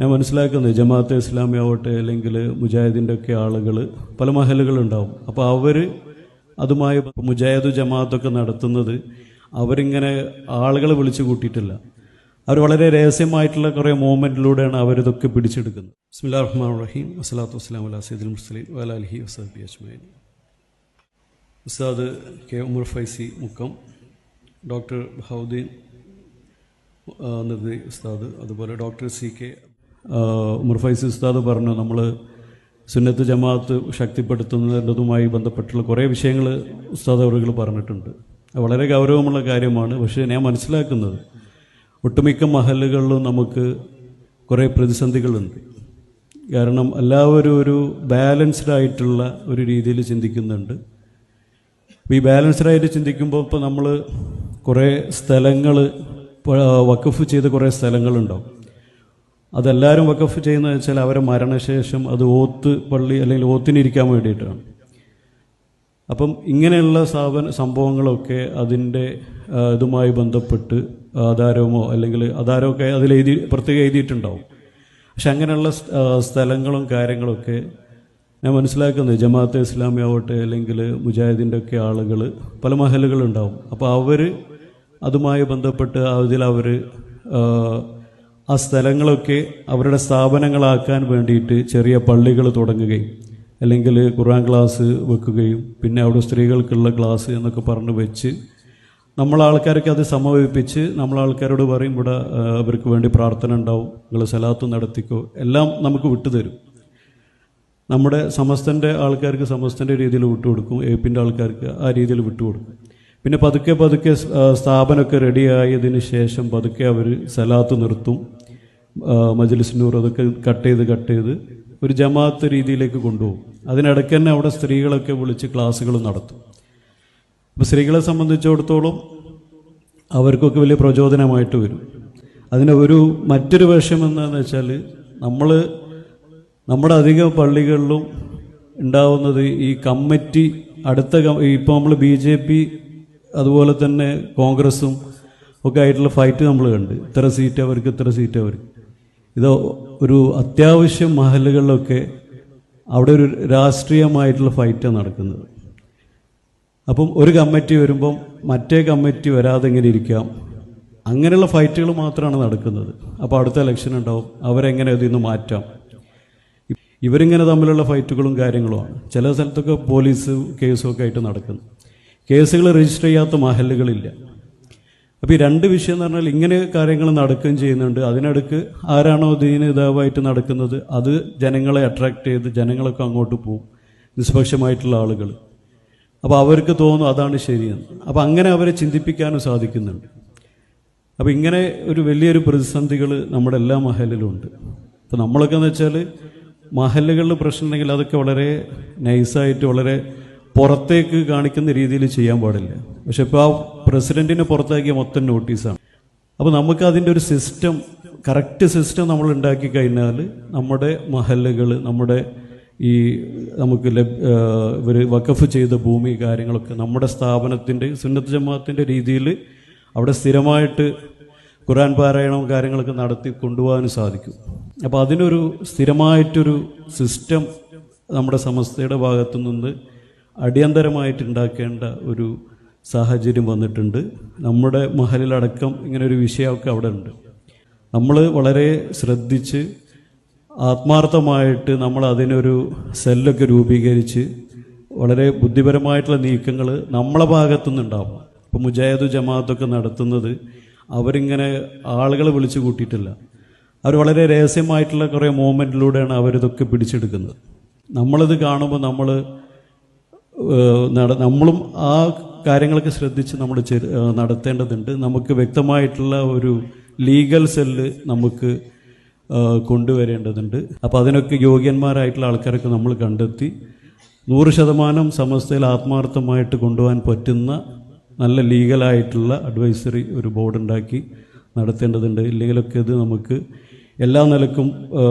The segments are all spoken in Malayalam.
ഞാൻ മനസ്സിലാക്കുന്നത് ജമാഅത്തെ ഇസ്ലാമി ആവട്ടെ അല്ലെങ്കിൽ മുജാഹിദിൻ്റെ ഒക്കെ ആളുകൾ പല മഹലുകളുണ്ടാവും. അപ്പോൾ അവർ അതുമായി മുജാഹിദ് ജമാഅത്തൊക്കെ നടത്തുന്നത് അവരിങ്ങനെ ആളുകളെ വിളിച്ചു കൂട്ടിയിട്ടില്ല. അവർ വളരെ രഹസ്യമായിട്ടുള്ള കുറേ മൂവ്മെൻറ്റിലൂടെയാണ് അവരിതൊക്കെ പിടിച്ചെടുക്കുന്നത്. ബിസ്മില്ലാഹിർ റഹ്മാനിർ റഹീം. വസ്സലാത്തു വസ്സലാമു അലാ സയ്യിദിൽ മുർസലീൻ വഅലാ ആലിഹി വസഹ്ബിഹി അജ്മഈൻ. ഉസ്താദ് കെ ഉമർ ഫൈസി മുക്കം, ഡോക്ടർ ബഹൗദ്ദീൻ നദി ഉസ്താദ്, അതുപോലെ doctor C K Umar Faizi ഉസ്താദ് പറഞ്ഞു, നമ്മൾ സുന്നത്ത് ജമാഅത്ത് ശക്തിപ്പെടുത്തുന്നതുമായി ബന്ധപ്പെട്ടുള്ള കുറേ വിഷയങ്ങൾ ഉസ്താദ് അവറുകൾ പറഞ്ഞിട്ടുണ്ട്. വളരെ ഗൗരവമുള്ള കാര്യമാണ്. പക്ഷേ ഞാൻ മനസ്സിലാക്കുന്നത് ഒട്ടുമിക്ക മഹലുകളിലും നമുക്ക് കുറേ പ്രതിസന്ധികളുണ്ട്. കാരണം എല്ലാവരും ഒരു ബാലൻസ്ഡ് ആയിട്ടുള്ള ഒരു രീതിയിൽ ചിന്തിക്കുന്നുണ്ട്. ഈ ബാലൻസ്ഡായിട്ട് ചിന്തിക്കുമ്പോൾ ഇപ്പോൾ നമ്മൾ കുറേ സ്ഥലങ്ങൾ വഖഫ് ചെയ്ത കുറേ സ്ഥലങ്ങളുണ്ടാവും. അതെല്ലാവരും വഖഫ് ചെയ്യുന്നതെന്ന് വെച്ചാൽ അവരെ മരണശേഷം അത് ഓത്ത് പള്ളി അല്ലെങ്കിൽ ഓത്തിനിരിക്കാൻ വേണ്ടിയിട്ടാണ്. അപ്പം ഇങ്ങനെയുള്ള സംഭവങ്ങളൊക്കെ അതിൻ്റെ ഇതുമായി ബന്ധപ്പെട്ട് ആധാരമോ അല്ലെങ്കിൽ ആധാരമൊക്കെ പ്രത്യേകം എഴുതിയിട്ടുണ്ടാവും. പക്ഷെ അങ്ങനെയുള്ള സ്ഥലങ്ങളും കാര്യങ്ങളൊക്കെ ഞാൻ മനസ്സിലാക്കുന്നത് ജമാഅത്തെ ഇസ്ലാമി ആവട്ടെ അല്ലെങ്കിൽ മുജാഹിദിൻ്റെ ഒക്കെ ആളുകൾ പല മഹലുകളുണ്ടാവും. അപ്പോൾ അവർ അതുമായി ബന്ധപ്പെട്ട് അവർ ആ സ്ഥലങ്ങളൊക്കെ അവരുടെ സ്ഥാപനങ്ങളാക്കാൻ വേണ്ടിയിട്ട് ചെറിയ പള്ളികൾ തുടങ്ങുകയും അല്ലെങ്കിൽ ഖുർആൻ ക്ലാസ് വെക്കുകയും പിന്നെ അവിടെ സ്ത്രീകൾക്കുള്ള ക്ലാസ് എന്നൊക്കെ പറഞ്ഞ് വെച്ച് നമ്മളാൾക്കാരൊക്കെ അത് സമീപിപ്പിച്ച് നമ്മളാൾക്കാരോട് പറയും ഇവിടെ അവർക്ക് വേണ്ടി പ്രാർത്ഥന ഉണ്ടാവും, നിങ്ങൾ സലാത്ത് നടത്തിക്കോ, എല്ലാം നമുക്ക് വിട്ടുതരും. നമ്മുടെ സമസ്തൻ്റെ ആൾക്കാർക്ക് സമസ്തൻ്റെ രീതിയിൽ വിട്ടുകൊടുക്കും, എപിൻ്റെ ആൾക്കാർക്ക് ആ രീതിയിൽ വിട്ടുകൊടുക്കും. പിന്നെ പതുക്കെ സ്ഥാപനമൊക്കെ റെഡിയായതിന് ശേഷം പതുക്കെ അവർ സലാത്ത് നിർത്തും, മജ്ലിസ് നൂർ അതൊക്കെ കട്ട് ചെയ്ത് ഒരു ജമാഅത്ത് രീതിയിലേക്ക് കൊണ്ടുപോകും. അതിനിടയ്ക്ക് തന്നെ അവിടെ സ്ത്രീകളൊക്കെ വിളിച്ച് ക്ലാസ്സുകൾ നടത്തും. അപ്പോൾ സ്ത്രീകളെ സംബന്ധിച്ചിടത്തോളം അവർക്കൊക്കെ വലിയ പ്രചോദനമായിട്ട് വരും. അതിന് മറ്റൊരു വശം എന്താണെന്ന് വെച്ചാൽ നമ്മുടെ അധികം പള്ളികളിലും ഉണ്ടാവുന്നത് ഈ കമ്മിറ്റി ഇപ്പോൾ നമ്മൾ BJP അതുപോലെ തന്നെ കോൺഗ്രസും ഒക്കെ ആയിട്ടുള്ള ഫൈറ്റ് നമ്മൾ കണ്ട്, ഇത്ര സീറ്റ് അവർക്ക് ഇത്ര സീറ്റ് അവർക്ക്. ഇത് ഒരു അത്യാവശ്യം മഹലുകളിലൊക്കെ അവിടെ ഒരു രാഷ്ട്രീയമായിട്ടുള്ള ഫൈറ്റാണ് നടക്കുന്നത്. അപ്പം ഒരു കമ്മിറ്റി വരുമ്പം മറ്റേ കമ്മിറ്റി വരാതെ എങ്ങനെ ഇരിക്കാം, അങ്ങനെയുള്ള ഫൈറ്റുകൾ മാത്രമാണ് നടക്കുന്നത്. അപ്പോൾ അടുത്ത ഇലക്ഷൻ ഉണ്ടാവും, അവരെങ്ങനെ ഇതിൽ നിന്ന് മാറ്റാം. ഇവരിങ്ങനെ തമ്മിലുള്ള ഫൈറ്റുകളും കാര്യങ്ങളുമാണ്. ചില സ്ഥലത്തൊക്കെ പോലീസ് കേസും ഒക്കെ ആയിട്ട് നടക്കുന്നു. കേസുകൾ രജിസ്റ്റർ ചെയ്യാത്ത മഹലുകളില്ല. അപ്പോൾ ഈ രണ്ട് വിഷയം എന്ന് പറഞ്ഞാൽ ഇങ്ങനെ കാര്യങ്ങൾ നടക്കുകയും ചെയ്യുന്നുണ്ട്. അതിനിടയ്ക്ക് ആരാണോ ദീന് ഇതാവായിട്ട് നടക്കുന്നത് അത് ജനങ്ങളെ അട്രാക്ട് ചെയ്ത് ജനങ്ങളൊക്കെ അങ്ങോട്ട് പോകും, നിഷ്പക്ഷമായിട്ടുള്ള ആളുകൾ. അപ്പോൾ അവർക്ക് തോന്നും അതാണ് ശരിയെന്ന്. അപ്പോൾ അങ്ങനെ അവരെ ചിന്തിപ്പിക്കാനും സാധിക്കുന്നുണ്ട്. അപ്പോൾ ഇങ്ങനെ ഒരു വലിയൊരു പ്രതിസന്ധികൾ നമ്മുടെ എല്ലാ മഹലിലും ഉണ്ട്. അപ്പോൾ നമ്മളൊക്കെ എന്ന് വെച്ചാൽ മഹലുകളിൽ പ്രശ്നം ഉണ്ടെങ്കിൽ അതൊക്കെ വളരെ നൈസായിട്ട് വളരെ പുറത്തേക്ക് കാണിക്കുന്ന രീതിയിൽ ചെയ്യാൻ പാടില്ല. പക്ഷെ ഇപ്പോൾ ആ പ്രസിഡന്റിനെ പുറത്താക്കിയ മൊത്തം നോട്ടീസാണ്. അപ്പോൾ നമുക്ക് അതിൻ്റെ ഒരു കറക്റ്റ് സിസ്റ്റം നമ്മൾ ഉണ്ടാക്കി കഴിഞ്ഞാൽ നമ്മുടെ മഹല്ലുകൾ നമ്മുടെ നമുക്ക് വഖഫ് ചെയ്ത ഭൂമി കാര്യങ്ങളൊക്കെ നമ്മുടെ സ്ഥാപനത്തിൻ്റെ സുന്നത്ത് ജമാഅത്തിൻ്റെ രീതിയിൽ അവിടെ സ്ഥിരമായിട്ട് ഖുർആൻ പാരായണവും കാര്യങ്ങളൊക്കെ നടത്തി കൊണ്ടുപോകാനും സാധിക്കും. അപ്പോൾ അതിനൊരു സ്ഥിരമായിട്ടൊരു സിസ്റ്റം നമ്മുടെ സമസ്തയുടെ ഭാഗത്തു നിന്ന് അടിയന്തരമായിട്ട് ഉണ്ടാക്കേണ്ട ഒരു സാഹചര്യം വന്നിട്ടുണ്ട്. നമ്മുടെ മഹലിലടക്കം ഇങ്ങനൊരു വിഷയമൊക്കെ അവിടെ ഉണ്ട്. നമ്മൾ വളരെ ശ്രദ്ധിച്ച് ആത്മാർത്ഥമായിട്ട് നമ്മൾ അതിനൊരു സെല്ലൊക്കെ രൂപീകരിച്ച് വളരെ ബുദ്ധിപരമായിട്ടുള്ള നീക്കങ്ങൾ നമ്മളെ ഭാഗത്തുനിന്നുണ്ടാവും. ഇപ്പോൾ മുജാഹിദ് ജമാഅത്തൊക്കെ നടത്തുന്നത് അവരിങ്ങനെ ആളുകളെ വിളിച്ചു കൂട്ടിയിട്ടില്ല. അവർ വളരെ രഹസ്യമായിട്ടുള്ള കുറേ മൂവ്മെൻറ്റിലൂടെയാണ് അവരിതൊക്കെ പിടിച്ചെടുക്കുന്നത്. നമ്മളിത് കാണുമ്പോൾ നമ്മളും ആ കാര്യങ്ങളൊക്കെ ശ്രദ്ധിച്ച് നമ്മൾ നടത്തേണ്ടതുണ്ട്. നമുക്ക് വ്യക്തമായിട്ടുള്ള ഒരു ലീഗൽ സെല്ല് നമുക്ക് കൊണ്ടുവരേണ്ടതുണ്ട്. അപ്പോൾ അതിനൊക്കെ യോഗ്യന്മാരായിട്ടുള്ള ആൾക്കാരൊക്കെ നമ്മൾ കണ്ടെത്തി 100% സമസ്തയിൽ ആത്മാർത്ഥമായിട്ട് കൊണ്ടുപോകാൻ പറ്റുന്ന നല്ല ലീഗലായിട്ടുള്ള അഡ്വൈസറി ഒരു ബോർഡ് ഉണ്ടാക്കി നടത്തേണ്ടതുണ്ട്. ഇല്ലെങ്കിലൊക്കെ ഇത് നമുക്ക് എല്ലാ നിലക്കും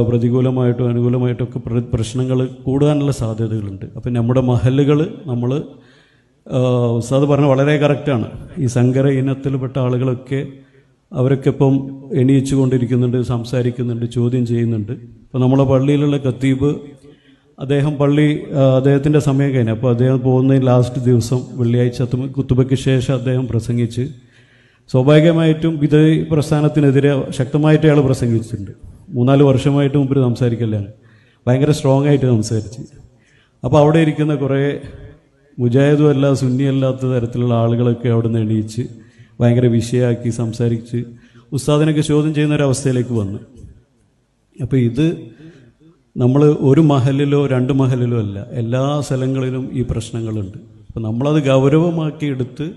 പ്രതികൂലമായിട്ടും അനുകൂലമായിട്ടൊക്കെ പ്രശ്നങ്ങൾ കൂടാനുള്ള സാധ്യതകളുണ്ട്. അപ്പം നമ്മുടെ മഹലുകൾ നമ്മൾ ഉസ്താദ് പറഞ്ഞ വളരെ കറക്റ്റാണ്. ഈ സങ്കര ഇനത്തിൽപ്പെട്ട ആളുകളൊക്കെ അവരൊക്കെ ഇപ്പം എണീച്ചു കൊണ്ടിരിക്കുന്നുണ്ട്, സംസാരിക്കുന്നുണ്ട്, ചോദ്യം ചെയ്യുന്നുണ്ട്. ഇപ്പോൾ നമ്മളെ പള്ളിയിലുള്ള ഖത്തീബ് അദ്ദേഹത്തിൻ്റെ സമയം കഴിഞ്ഞു. അപ്പോൾ അദ്ദേഹം പോകുന്ന ലാസ്റ്റ് ദിവസം വെള്ളിയാഴ്ച കുത്തുബയ്ക്ക് ശേഷം അദ്ദേഹം പ്രസംഗിച്ച് സ്വാഭാവികമായിട്ടും ഇത് പ്രസ്ഥാനത്തിനെതിരെ ശക്തമായിട്ട് അയാൾ പ്രസംഗിച്ചിട്ടുണ്ട്. 3-4 വർഷമായിട്ട് മുമ്പ് സംസാരിക്കലാണ്, ഭയങ്കര സ്ട്രോങ് ആയിട്ട് സംസാരിച്ച്. അപ്പോൾ അവിടെ ഇരിക്കുന്ന കുറേ മുജാഹിദും അല്ല സുന്നിയല്ലാത്ത തരത്തിലുള്ള ആളുകളൊക്കെ അവിടെ നിന്ന് എണീച്ച് ഭയങ്കര വിഷയമാക്കി സംസാരിച്ച് ഉസ്താദിനൊക്കെ ചോദ്യം ചെയ്യുന്നൊരവസ്ഥയിലേക്ക് വന്നു. അപ്പോൾ ഇത് നമ്മൾ ഒരു മഹലിലോ 2 മഹലിലോ അല്ല, എല്ലാ സ്ഥലങ്ങളിലും ഈ പ്രശ്നങ്ങളുണ്ട്. അപ്പോൾ നമ്മളത് ഗൗരവമാക്കി എടുത്ത്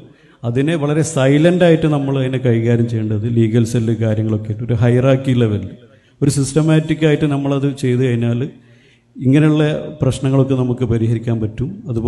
അതിനെ വളരെ സൈലൻ്റായിട്ട് നമ്മൾ അതിനെ കൈകാര്യം ചെയ്യേണ്ടത് ലീഗൽ സെല്ല് കാര്യങ്ങളൊക്കെ ആയിട്ട് ഒരു ഹൈറാക്കി ലെവലിൽ ഒരു സിസ്റ്റമാറ്റിക്കായിട്ട് നമ്മളത് ചെയ്തു കഴിഞ്ഞാൽ ഇങ്ങനെയുള്ള പ്രശ്നങ്ങളൊക്കെ നമുക്ക് പരിഹരിക്കാൻ പറ്റും. അതുപോലെ